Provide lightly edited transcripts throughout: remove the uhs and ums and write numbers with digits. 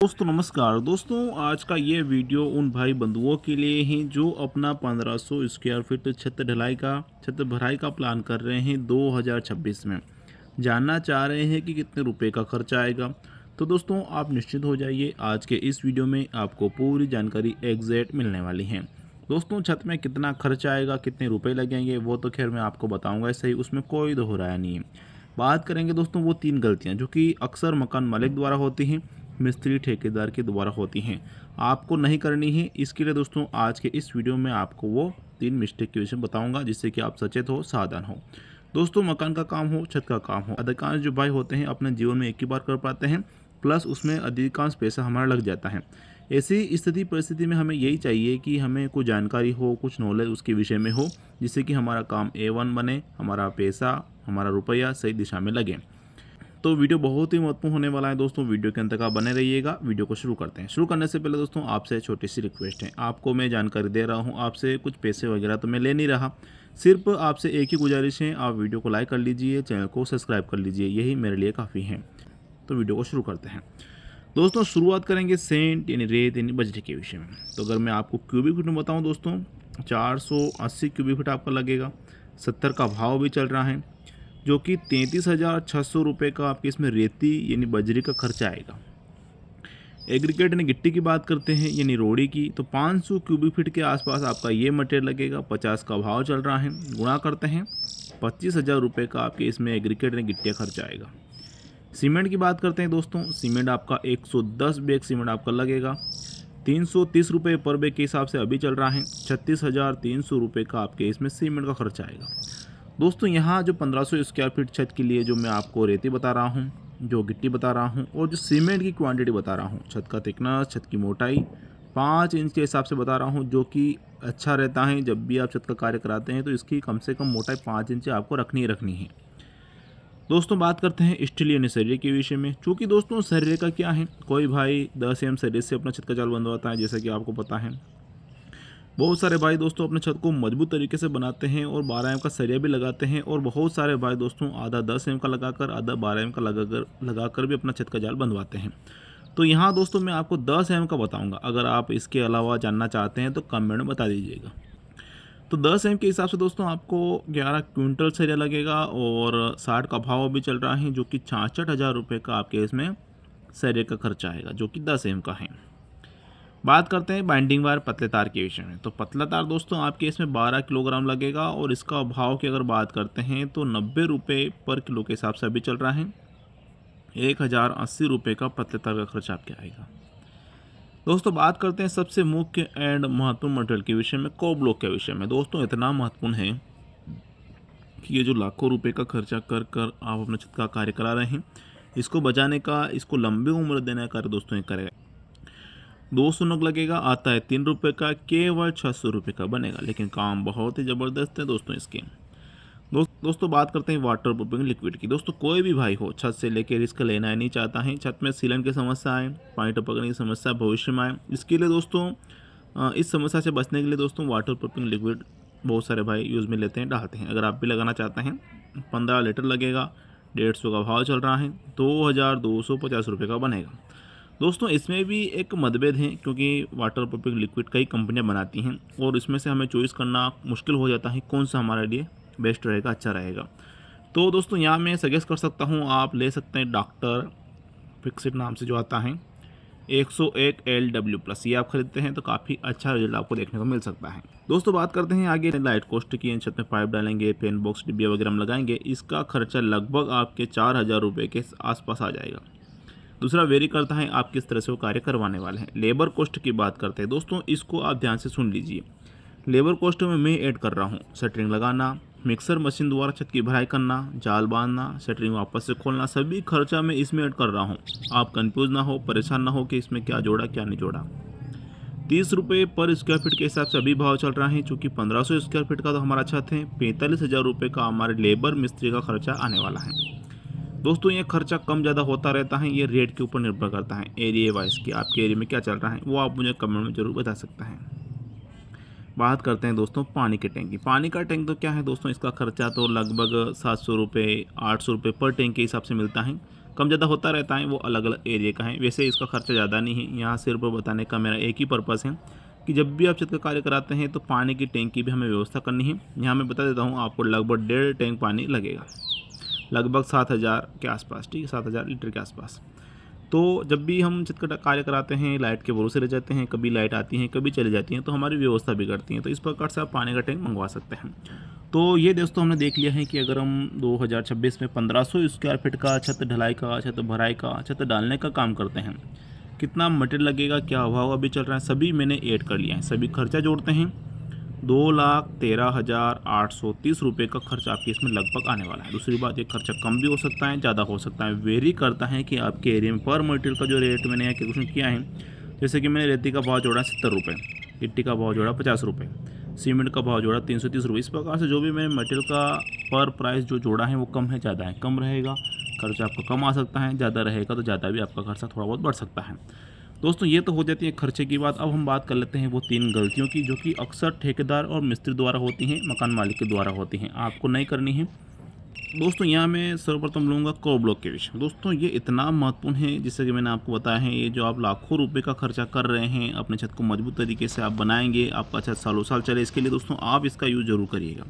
दोस्तों नमस्कार। दोस्तों आज का ये वीडियो उन भाई बंधुओं के लिए है जो अपना 1500 स्क्वायर फीट छत भराई का प्लान कर रहे हैं 2026 में। जानना चाह रहे हैं कि कितने रुपए का खर्चा आएगा। तो दोस्तों आप निश्चित हो जाइए, आज के इस वीडियो में आपको पूरी जानकारी एग्जैक्ट मिलने वाली है। दोस्तों छत में कितना खर्चा आएगा, कितने रुपए लगेंगे, वो तो खैर मैं आपको बताऊंगा सही, उसमें कोई दो राय नहीं है। बात करेंगे दोस्तों वो 3 गलतियां जो कि अक्सर मकान मालिक द्वारा होती हैं, मिस्त्री ठेकेदार के द्वारा होती हैं, आपको नहीं करनी है। इसके लिए दोस्तों आज के इस वीडियो में आपको वो 3 मिस्टेक के विषय में बताऊंगा जिससे कि आप सचेत हो, सावधान हो। दोस्तों मकान का काम हो, छत का काम हो, अधिकांश जो भाई होते हैं अपने जीवन में एक ही बार कर पाते हैं, प्लस उसमें अधिकांश पैसा हमारा लग जाता है। ऐसी स्थिति परिस्थिति में हमें यही चाहिए कि हमें कुछ जानकारी हो, कुछ नॉलेज उसके विषय में हो, जिससे कि हमारा काम A1 बने, हमारा पैसा, हमारा रुपया सही दिशा में लगे। तो वीडियो बहुत ही महत्वपूर्ण होने वाला है दोस्तों, वीडियो के अंत तक आप बने रहिएगा। वीडियो को शुरू करते हैं। शुरू करने से पहले दोस्तों आपसे छोटी सी रिक्वेस्ट है, आपको मैं जानकारी दे रहा हूं, आपसे कुछ पैसे वगैरह तो मैं ले नहीं रहा, सिर्फ आपसे एक ही गुजारिश है, आप वीडियो को लाइक कर लीजिए, चैनल को सब्सक्राइब कर लीजिए, यही मेरे लिए काफ़ी है। तो वीडियो को शुरू करते हैं। दोस्तों शुरुआत करेंगे सेंट यानी रेत यानी बजरी के विषय में। तो अगर मैं आपको क्यूबिक फीट में बताऊँ दोस्तों, 480 क्यूबिक फीट आपका लगेगा। 70 का भाव भी चल रहा है, जो कि 33,600 रुपये का आपके इसमें रेती यानी बजरी का खर्चा आएगा। एग्रीगेट यानी गिट्टी की बात करते हैं यानी रोड़ी की, तो 500 क्यूबिक फीट के आसपास आपका ये मटेरियल लगेगा। 50 का भाव चल रहा है, गुणा करते हैं 25,000 रुपये का आपके इसमें एग्रीगेट यानी गिट्टी खर्चा आएगा। सीमेंट की बात करते हैं दोस्तों, सीमेंट आपका 110 बैग सीमेंट आपका लगेगा। 330 रुपये पर बैग के हिसाब से अभी चल रहा है। 36,300 रुपये का आपके इसमें सीमेंट का खर्चा आएगा। दोस्तों यहाँ जो 1500 स्क्वायर फीट छत के लिए जो मैं आपको रेती बता रहा हूँ, जो गिट्टी बता रहा हूँ और जो सीमेंट की क्वांटिटी बता रहा हूँ, छत का थिकनेस, छत की मोटाई 5 इंच के हिसाब से बता रहा हूँ, जो कि अच्छा रहता है। जब भी आप छत का कार्य कराते हैं तो इसकी कम से कम मोटाई 5 इंच आपको रखनी ही रखनी है। दोस्तों बात करते हैं स्टील यानी सरिये के विषय में। चूँकि दोस्तों सरिये का क्या है, कोई भाई 10 एम सरिये से अपना छत का जाल बनवाता है, जैसा कि आपको पता है। बहुत सारे भाई दोस्तों अपने छत को मजबूत तरीके से बनाते हैं और 12 एम का सरिया भी लगाते हैं, और बहुत सारे भाई दोस्तों आधा 10 एम का लगाकर, आधा 12 एम का लगाकर भी अपना छत का जाल बनवाते हैं। तो यहाँ दोस्तों मैं आपको 10 एम का बताऊंगा, अगर आप इसके अलावा जानना चाहते हैं तो कमेंट में बता दीजिएगा। तो 10 एम के हिसाब से दोस्तों आपको 11 क्विंटल सरिया लगेगा, और 60 का भाव भी चल रहा है, जो कि 66,000 रुपये का आपके इसमें सरिये का खर्चा आएगा, जो कि 10 एम का है। बात करते हैं बाइंडिंग वायर पतले तार के विषय में। तो पतला तार दोस्तों आपके इसमें 12 किलोग्राम लगेगा, और इसका भाव की अगर बात करते हैं तो 90 रुपये पर किलो के हिसाब से अभी चल रहा है। 1,080 रुपये का पतले तार का खर्चा आपके आएगा। दोस्तों बात करते हैं सबसे मुख्य एंड महत्वपूर्ण मटेरियल के विषय में, को ब्लॉक के विषय में। दोस्तों इतना महत्वपूर्ण है कि ये जो लाखों रुपए का खर्चा कर कर आप अपने छत का कार्य करा रहे हैं, इसको बचाने का, इसको लंबी उम्र देने का कार्य दोस्तों ये करेगा। 200 नग लगेगा, आता है 3 रुपये का, केवल 600 रुपये का बनेगा, लेकिन काम बहुत ही ज़बरदस्त है दोस्तों इसके। दोस्तों बात करते हैं वाटर प्रूफिंग लिक्विड की। दोस्तों कोई भी भाई हो छत से लेकर रिस्क लेना ही नहीं चाहता है, छत में सीलन की समस्या आए, पानी टपकने की समस्या भविष्य में आए, इसके लिए दोस्तों इस समस्या से बचने के लिए दोस्तों वाटर प्रूफिंग लिक्विड बहुत सारे भाई यूज़ में लेते हैं, डालते हैं। अगर आप भी लगाना चाहते हैं, 15 लीटर लगेगा, 150 का भाव चल रहा है, 2,250 रुपये का बनेगा। दोस्तों इसमें भी एक मतभेद है, क्योंकि वाटर प्रूफिंग लिक्विड कई कंपनियां बनाती हैं, और इसमें से हमें चॉइस करना मुश्किल हो जाता है कौन सा हमारे लिए बेस्ट रहेगा, अच्छा रहेगा। तो दोस्तों यहाँ मैं सजेस्ट कर सकता हूँ, आप ले सकते हैं डॉक्टर फिक्सिट नाम से जो आता है, 101 LW+, ये आप खरीदते हैं तो काफ़ी अच्छा रिजल्ट आपको देखने को मिल सकता है। दोस्तों बात करते हैं आगे लाइट कॉस्ट की। छत में पाइप डालेंगे, पेन बॉक्स, डिब्बिया वगैरह हम लगाएंगे, इसका खर्चा लगभग आपके 4,000 रुपये के आसपास आ जाएगा। दूसरा वेरी करता है आप किस तरह से वो कार्य करवाने वाले हैं। लेबर कॉस्ट की बात करते हैं दोस्तों, इसको आप ध्यान से सुन लीजिए। लेबर कॉस्ट में मैं ऐड कर रहा हूँ शटरिंग लगाना, मिक्सर मशीन द्वारा छत की भराई करना, जाल बांधना, शटरिंग वापस से खोलना, सभी खर्चा मैं इसमें ऐड कर रहा हूँ। आप कंफ्यूज ना हो, परेशान ना हो कि इसमें क्या जोड़ा क्या नहीं जोड़ा। 30 रुपये पर स्क्वायर फीट के हिसाब से अभी भाव चल रहा है, चूँकि 1500 स्क्वायर फीट का तो हमारा छत है। 45,000 रुपये का हमारे लेबर मिस्त्री का खर्चा आने वाला है। दोस्तों ये खर्चा कम ज़्यादा होता रहता है, ये रेट के ऊपर निर्भर करता है एरिया वाइज कि आपके एरिया में क्या चल रहा है, वो आप मुझे कमेंट में ज़रूर बता सकते हैं। बात करते हैं दोस्तों पानी के टैंक की। पानी का टैंक तो क्या है दोस्तों, इसका खर्चा तो लगभग 700 रुपये 800 रुपये पर टैंक के हिसाब से मिलता है। कम ज़्यादा होता रहता है, वो अलग अलग एरिया का है। वैसे इसका खर्चा ज़्यादा नहीं है, यहाँ सिर्फ बताने का मेरा एक ही पर्पज़ है कि जब भी आप छत का कार्य कराते हैं तो पानी की टैंक की भी हमें व्यवस्था करनी है। यहाँ मैं बता देता हूँ, आपको लगभग 1.5 टैंक पानी लगेगा, लगभग 7,000 के आसपास, ठीक है, 7,000 लीटर के आसपास। तो जब भी हम छत का कार्य कराते हैं, लाइट के भरोसे रह जाते हैं, कभी लाइट आती हैं, कभी चली जाती हैं, तो हमारी व्यवस्था बिगड़ती है। तो इस प्रकार से आप पानी का टैंक मंगवा सकते हैं। तो ये दोस्तों हमने देख लिया है कि अगर हम 2026 में 1500 स्क्वायर फीट का छत ढलाई का, छत भराई का, छत डालने का काम करते हैं, कितना मटेरियल लगेगा, क्या भाव अभी चल रहा है, सभी मैंने ऐड कर लिया है। सभी खर्चा जोड़ते हैं, 2,13,830 रुपये का खर्चा आपके इसमें लगभग आने वाला है। दूसरी बात, ये खर्चा कम भी हो सकता है, ज़्यादा हो सकता है, वेरी करता है कि आपके एरिया में पर मटेरियल का जो रेट मैंने यहाँ कैलकुलेशन किया है। जैसे कि मैंने रेती का भाव जोड़ा 70 रुपये, गिट्टी का भाव जोड़ा 50 रुपये, सीमेंट का भाव जोड़ा 330 रुपये। इस प्रकार से जो भी मैंने मटेरियल का पर प्राइस जो जोड़ा है वो कम है ज़्यादा है, कम रहेगा खर्चा आपका कम आ सकता है, ज़्यादा रहेगा तो ज़्यादा भी आपका खर्चा थोड़ा बहुत बढ़ सकता है। दोस्तों ये तो हो जाती है खर्चे की बात। अब हम बात कर लेते हैं वो 3 गलतियों की जो कि अक्सर ठेकेदार और मिस्त्री द्वारा होती हैं, मकान मालिक के द्वारा होती हैं, आपको नहीं करनी है। दोस्तों यहाँ मैं सर्वप्रथम लूँगा कोर ब्लॉक के विषय। दोस्तों ये इतना महत्वपूर्ण है, जैसे कि मैंने आपको बताया है, ये जो आप लाखों रुपए का खर्चा कर रहे हैं, अपने छत को मजबूत तरीके से आप बनाएंगे, आपका छत सालों साल चले, इसके लिए दोस्तों आप इसका यूज़ ज़रूर करिएगा।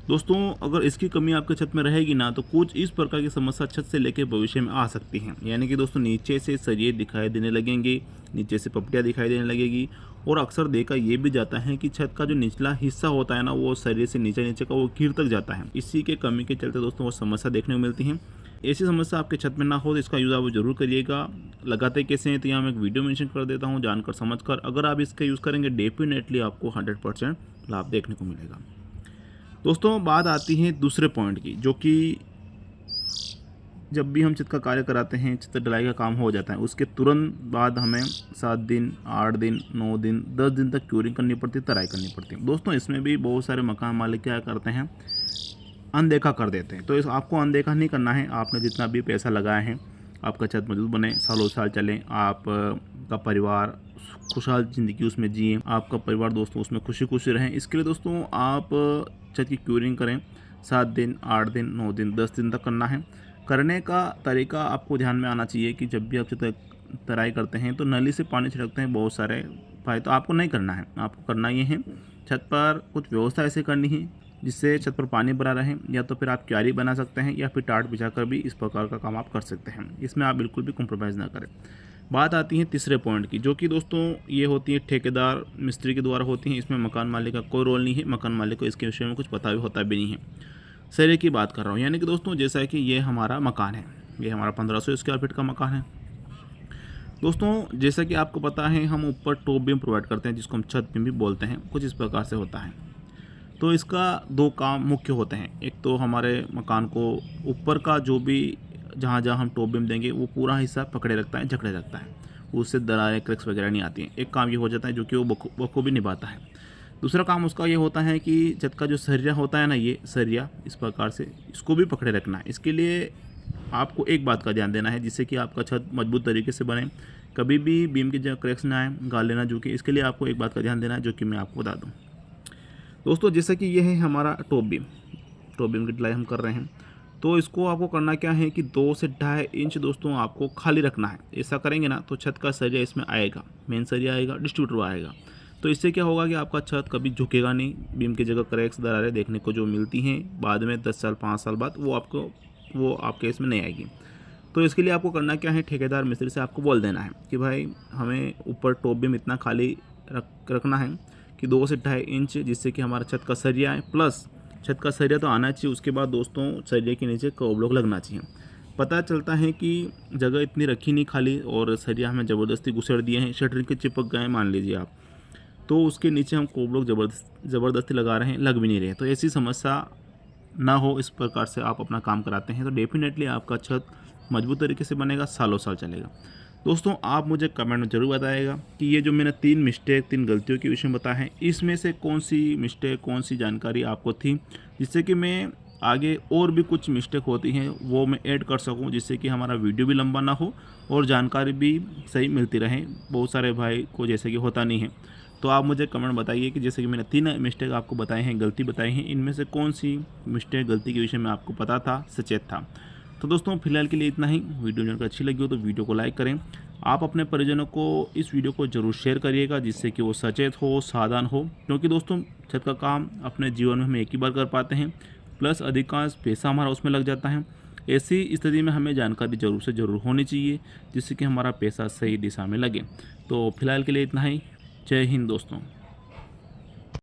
दोस्तों अगर इसकी कमी आपके छत में रहेगी ना, तो कुछ इस प्रकार की समस्या छत से लेकर भविष्य में आ सकती हैं। यानी कि दोस्तों नीचे से सरिये दिखाई देने लगेंगे, नीचे से पपटियाँ दिखाई देने लगेगी, और अक्सर देखा ये भी जाता है कि छत का जो निचला हिस्सा होता है ना, वो सरिये से नीचे नीचे का वो गिर तक जाता है। इसी के कमी के चलते दोस्तों वो समस्या देखने को मिलती है। ऐसी समस्या आपके छत में ना हो तो इसका यूज़ आप जरूर करिएगा। लगाते कैसे हैं तो यहाँ मैं एक वीडियो मेंशन कर देता हूँ, जानकर समझकर अगर आप इसका यूज़ करेंगे डेफिनेटली आपको 100% लाभ देखने को मिलेगा। दोस्तों बात आती है दूसरे पॉइंट की, जो कि जब भी हम छत का कार्य कराते हैं, छत ढलाई का काम हो जाता है, उसके तुरंत बाद हमें 7 दिन, 8 दिन, 9 दिन, 10 दिन तक क्यूरिंग करनी पड़ती है, तराई करनी पड़ती है। दोस्तों इसमें भी बहुत सारे मकान मालिक क्या करते हैं, अनदेखा कर देते हैं। तो इस आपको अनदेखा नहीं करना है। आपने जितना भी पैसा लगाया है, आपका छत मजबूत बने, सालों साल चले, आप का परिवार खुशहाल ज़िंदगी उसमें जिए, आपका परिवार दोस्तों उसमें खुशी खुशी रहें, इसके लिए दोस्तों आप छत की क्यूरिंग करें। 7 दिन, 8 दिन, 9 दिन, 10 दिन तक करना है। करने का तरीका आपको ध्यान में आना चाहिए कि जब भी आप छत तराई करते हैं तो नली से पानी छिड़कते हैं, बहुत सारे फायदे तो आपको नहीं करना है। आपको करना ये है, छत पर कुछ व्यवस्था ऐसे करनी है जिससे छत पर पानी भरा रहे, या तो फिर आप क्यारी बना सकते हैं या फिर टाट बिछाकर भी इस प्रकार का काम आप कर सकते हैं। इसमें आप बिल्कुल भी कॉम्प्रोमाइज़ ना करें। बात आती है तीसरे पॉइंट की, जो कि दोस्तों ये होती है ठेकेदार मिस्त्री के द्वारा होती हैं। इसमें मकान मालिक का कोई रोल नहीं है, मकान मालिक को इसके विषय में कुछ पता भी होता भी नहीं है। सरिये की बात कर रहा हूँ, यानी कि दोस्तों जैसा कि ये हमारा मकान है, ये हमारा 1500 स्क्वायर फीट का मकान है। दोस्तों जैसा कि आपको पता है, हम ऊपर टॉप बीम प्रोवाइड करते हैं, जिसको हम छत बीम भी बोलते हैं, कुछ इस प्रकार से होता है। तो इसका 2 काम मुख्य होते हैं। एक तो हमारे मकान को ऊपर का जो भी जहाँ जहाँ हम टॉप बीम देंगे वो पूरा हिस्सा पकड़े रखता है, जकड़े रखता है, उससे दरारें क्रैक्स वगैरह नहीं आती हैं। एक काम ये हो जाता है जो कि वो बखूबी निभाता है। दूसरा काम उसका ये होता है कि छत का जो सरिया होता है ना, ये सरिया इस प्रकार से इसको भी पकड़े रखना है। इसके लिए आपको एक बात का ध्यान देना है, जिससे कि आपका छत मजबूत तरीके से बने, कभी भी बीम की जगह क्रैक्स ना आए, गाले ना झुके। इसके लिए आपको एक बात का ध्यान देना है, जो कि मैं आपको बता दूँ। दोस्तों जैसा कि ये है हमारा टॉप बीम की ढलाई हम कर रहे हैं, तो इसको आपको करना क्या है कि 2 से 2.5 इंच दोस्तों आपको खाली रखना है। ऐसा करेंगे ना तो छत का सरिया इसमें आएगा, मेन सरिया आएगा, डिस्ट्रीब्यूटर आएगा। तो इससे क्या होगा कि आपका छत कभी झुकेगा नहीं। बीम की जगह क्रैक्स दरारें देखने को जो मिलती हैं बाद में 10 साल 5 साल बाद, वो आपके इसमें नहीं आएगी। तो इसके लिए आपको करना क्या है, ठेकेदार मिस्त्री से आपको बोल देना है कि भाई हमें ऊपर टॉप बीम इतना खाली रखना है कि 2 से 2.5 इंच, जिससे कि हमारा छत का सरिया है, प्लस छत का सरिया तो आना चाहिए, उसके बाद दोस्तों सरिया के नीचे कोर ब्लॉक लगना चाहिए। पता चलता है कि जगह इतनी रखी नहीं खाली और सरिया हमें ज़बरदस्ती घुसेड़ दिए हैं, शटरिंग के चिपक गए मान लीजिए आप, तो उसके नीचे हम कोर ब्लॉक ज़बरदस्ती लगा रहे हैं, लग भी नहीं रहे। तो ऐसी समस्या ना हो, इस प्रकार से आप अपना काम कराते हैं तो डेफिनेटली आपका छत मजबूत तरीके से बनेगा, सालों साल चलेगा। दोस्तों आप मुझे कमेंट में ज़रूर बताइएगा कि ये जो मैंने 3 गलतियों के विषय में बताया है, इसमें से कौन सी मिस्टेक, कौन सी जानकारी आपको थी, जिससे कि मैं आगे और भी कुछ मिस्टेक होती हैं वो मैं ऐड कर सकूं, जिससे कि हमारा वीडियो भी लंबा ना हो और जानकारी भी सही मिलती रहे। बहुत सारे भाई को जैसे कि होता नहीं है, तो आप मुझे कमेंट बताइए कि जैसे कि मैंने 3 मिस्टेक आपको बताए हैं, गलती बताई हैं, इनमें से कौन सी मिस्टेक, गलती के विषय में आपको पता था, सचेत था। तो दोस्तों फिलहाल के लिए इतना ही। वीडियो जानकर अच्छी लगी हो तो वीडियो को लाइक करें। आप अपने परिजनों को इस वीडियो को ज़रूर शेयर करिएगा, जिससे कि वो सचेत हो, सावधान हो, क्योंकि दोस्तों छत का काम अपने जीवन में हम एक ही बार कर पाते हैं, प्लस अधिकांश पैसा हमारा उसमें लग जाता है। ऐसी स्थिति में हमें जानकारी ज़रूर से ज़रूर होनी चाहिए, जिससे कि हमारा पैसा सही दिशा में लगे। तो फिलहाल के लिए इतना ही। जय हिंद दोस्तों।